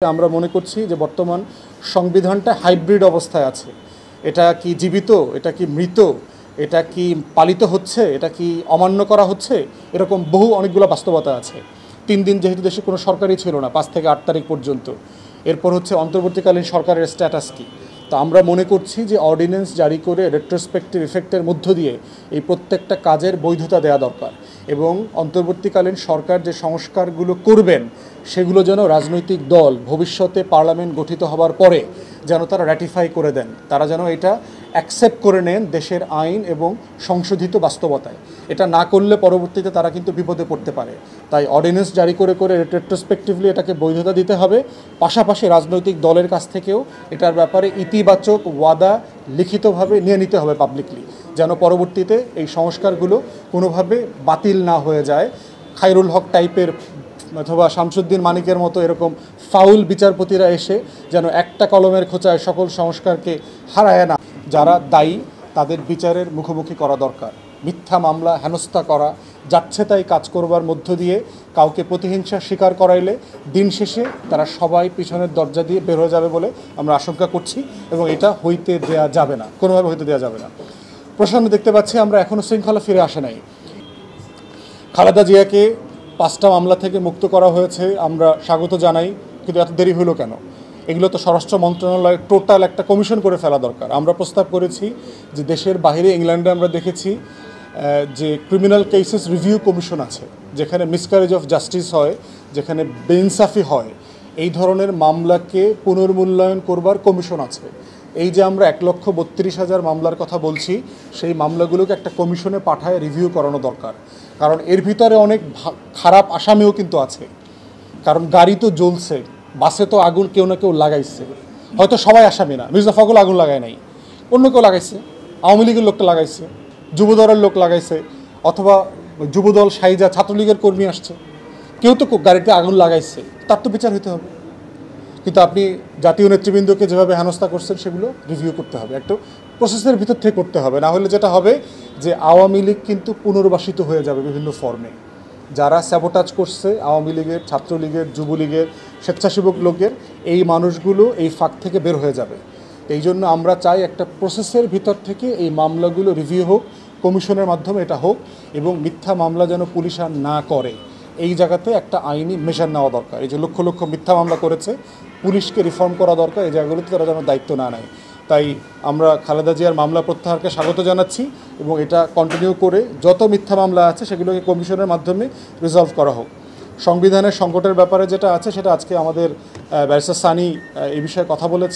আমরা মনে করছি যে বর্তমান সংবিধানটা হাইব্রিড অবস্থায় আছে। এটা কি জীবিত, এটা কি মৃত, এটা কি পালিত হচ্ছে, এটা কি অমান্য করা হচ্ছে, এরকম অনেকগুলো বাস্তবতা আছে। 3 দিন যেহেতু দেশে কোনো সরকারই ছিল না 5 থেকে 8 তারিখ পর্যন্ত, এরপর হচ্ছে অন্তর্বর্তীকালীন সরকারের স্ট্যাটাস কি। তো আমরা মনে করছি যে অর্ডিন্যান্স জারি করে রেট্রোস্পেক্টিভ ইফেক্টের মধ্য দিয়ে এই প্রত্যেকটা কাজের বৈধতা দেওয়া দরকার এবং অন্তর্বর্তীকালীন সরকার যে সংস্কারগুলো করবেন সেগুলো যেন রাজনৈতিক দল ভবিষ্যতে পার্লামেন্ট গঠিত হবার পরে যেন তারা র্যাটিফাই করে দেন, তারা যেন এটা অ্যাকসেপ্ট করে নেন দেশের আইন এবং সংশোধিত বাস্তবতায়। এটা না করলে পরবর্তীতে তারা কিন্তু বিপদে পড়তে পারে। তাই অর্ডিন্যান্স জারি করে রেট্রোস্পেক্টিভলি এটাকে বৈধতা দিতে হবে। পাশাপাশি রাজনৈতিক দলের কাছ থেকেও এটার ব্যাপারে ইতিবাচক ওয়াদা লিখিতভাবে নিয়ে নিতে হবে পাবলিকলি, যেন পরবর্তীতে এই সংস্কারগুলো কোনোভাবে বাতিল না হয়ে যায়। খায়রুল হক টাইপের অথবা শামসুদ্দিন মানিকের মতো এরকম ফাউল বিচারপতিরা এসে যেন একটা কলমের খোঁচায় সকল সংস্কারকে হারায় না। যারা দায়ী তাদের বিচারের মুখোমুখি করা দরকার। মিথ্যা মামলা হেনস্থা করা, যাচ্ছে তাই কাজ করবার মধ্য দিয়ে কাউকে প্রতিহিংসা স্বীকার করাইলে দিন শেষে তারা সবাই পিছনের দরজা দিয়ে বের হয়ে যাবে বলে আমরা আশঙ্কা করছি এবং এটা হইতে দেয়া যাবে না, কোনোভাবে হইতে দেওয়া যাবে না। প্রশ্ন দেখতে পাচ্ছি আমরা এখনও শৃঙ্খলা ফিরে আসে নাই। খালেদা জিয়াকে 5টা মামলা থেকে মুক্ত করা হয়েছে, আমরা স্বাগত জানাই, কিন্তু এত দেরি হলো কেন? এগুলো তো স্বরাষ্ট্র মন্ত্রণালয় টোটাল একটা কমিশন করে ফেলা দরকার। আমরা প্রস্তাব করেছি যে দেশের বাইরে ইংল্যান্ডে আমরা দেখেছি যে ক্রিমিনাল কেসেস রিভিউ কমিশন আছে, যেখানে মিসক্যারেজ অফ জাস্টিস হয়, যেখানে বেইনসাফি হয়, এই ধরনের মামলাকে পুনর্মূল্যায়ন করবার কমিশন আছে। এই যে আমরা 1,32,000 মামলার কথা বলছি, সেই মামলাগুলোকে একটা কমিশনে পাঠায় রিভিউ করানো দরকার। কারণ এর ভিতরে অনেক খারাপ আসামিও কিন্তু আছে। কারণ গাড়ি তো জ্বলছে, বাসে তো আগুন কেউ না কেউ লাগাইছে, হয়তো সবাই আসামি না, মির্জা ফখরুল আগুন লাগায় নাই, অন্য কেউ লাগাইছে, আওয়ামী লীগের লোকটা লাগাইছে, যুবদলের লোক লাগাইছে, অথবা যুবদল সাইজা ছাত্রলীগের কর্মী আসছে, কেউ তো গাড়িতে আগুন লাগাইছে, তার তো বিচার হতে হবে। কিন্তু আপনি জাতীয় নেতৃবৃন্দকে যেভাবে হেনস্থা করছেন সেগুলো রিভিউ করতে হবে, একটা প্রসেসের ভিতর থেকে করতে হবে। না হলে যেটা হবে যে আওয়ামী লীগ কিন্তু পুনর্বাসিত হয়ে যাবে বিভিন্ন ফর্মে। যারা স্যাবোটাজ করছে আওয়ামী লীগের, ছাত্রলীগের, যুবলীগের, স্বেচ্ছাসেবক লোকের, এই মানুষগুলো এই ফাঁক থেকে বের হয়ে যাবে। এই জন্য আমরা চাই একটা প্রসেসের ভিতর থেকে এই মামলাগুলো রিভিউ হোক, কমিশনের মাধ্যমে এটা হোক, এবং মিথ্যা মামলা যেন পুলিশ আর না করে এই জায়গাতে একটা আইনি মেশার নেওয়া দরকার। এই যে লক্ষ লক্ষ মিথ্যা মামলা করেছে, পুলিশকে রিফর্ম করা দরকার, এই জায়গাগুলোতে তারা যেন দায়িত্ব না নেয়। তাই আমরা খালেদা জিয়ার মামলা প্রত্যাহারকে স্বাগত জানাচ্ছি এবং এটা কন্টিনিউ করে যত মিথ্যা মামলা আছে সেগুলোকে কমিশনের মাধ্যমে রিজলভ করা হোক। সংবিধানের সংকটের ব্যাপারে যেটা আছে সেটা আজকে আমাদের ব্যারিস্টার সানি এই বিষয়ে কথা বলেছে।